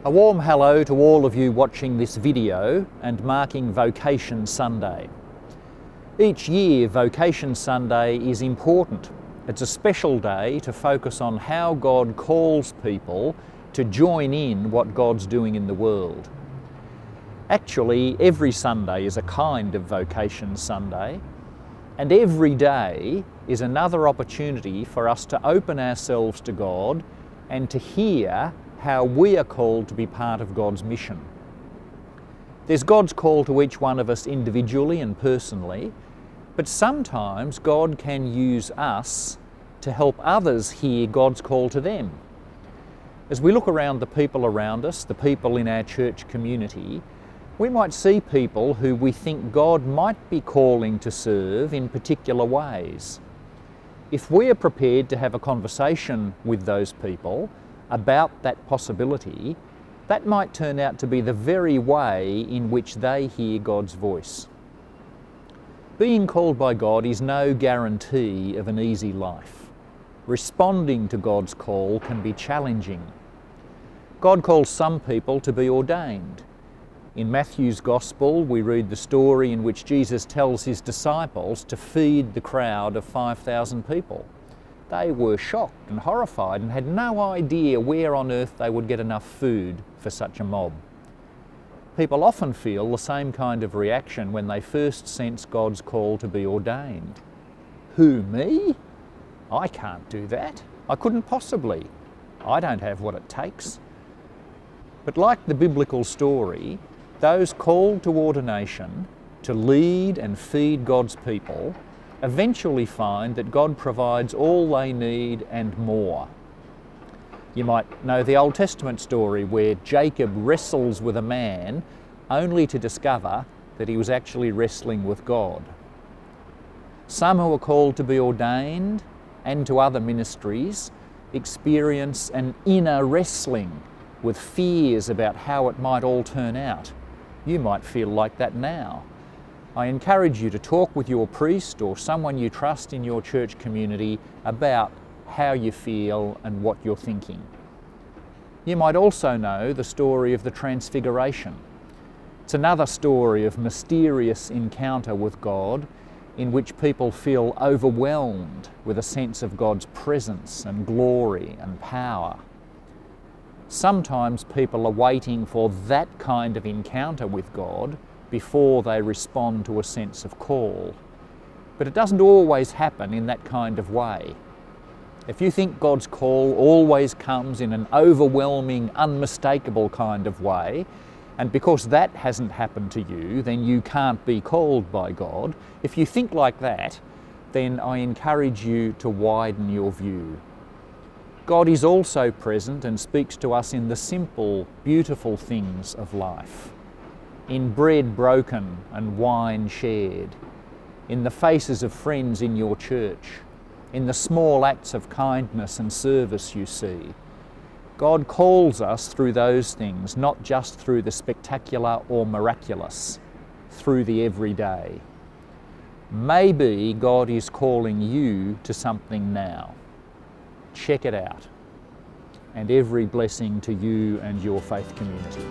A warm hello to all of you watching this video and marking Vocation Sunday. Each year, Vocation Sunday is important. It's a special day to focus on how God calls people to join in what God's doing in the world. Actually, every Sunday is a kind of Vocation Sunday, and every day is another opportunity for us to open ourselves to God and to hear how we are called to be part of God's mission. There's God's call to each one of us individually and personally, but sometimes God can use us to help others hear God's call to them. As we look around the people around us, the people in our church community, we might see people who we think God might be calling to serve in particular ways. If we are prepared to have a conversation with those people about that possibility, that might turn out to be the very way in which they hear God's voice. Being called by God is no guarantee of an easy life. Responding to God's call can be challenging. God calls some people to be ordained. In Matthew's Gospel, we read the story in which Jesus tells his disciples to feed the crowd of 5,000 people. They were shocked and horrified and had no idea where on earth they would get enough food for such a mob. People often feel the same kind of reaction when they first sense God's call to be ordained. Who, me? I can't do that. I couldn't possibly. I don't have what it takes. But like the biblical story, those called to ordination, to lead and feed God's people, eventually find that God provides all they need and more. You might know the Old Testament story where Jacob wrestles with a man only to discover that he was actually wrestling with God. Some who are called to be ordained and to other ministries experience an inner wrestling with fears about how it might all turn out. You might feel like that now. I encourage you to talk with your priest or someone you trust in your church community about how you feel and what you're thinking. You might also know the story of the Transfiguration. It's another story of mysterious encounter with God in which people feel overwhelmed with a sense of God's presence and glory and power. Sometimes people are waiting for that kind of encounter with God before they respond to a sense of call. But it doesn't always happen in that kind of way. If you think God's call always comes in an overwhelming, unmistakable kind of way, and because that hasn't happened to you, then you can't be called by God, if you think like that, then I encourage you to widen your view. God is also present and speaks to us in the simple, beautiful things of life. In bread broken and wine shared, in the faces of friends in your church, in the small acts of kindness and service you see. God calls us through those things, not just through the spectacular or miraculous, through the everyday. Maybe God is calling you to something now. Check it out. And every blessing to you and your faith community.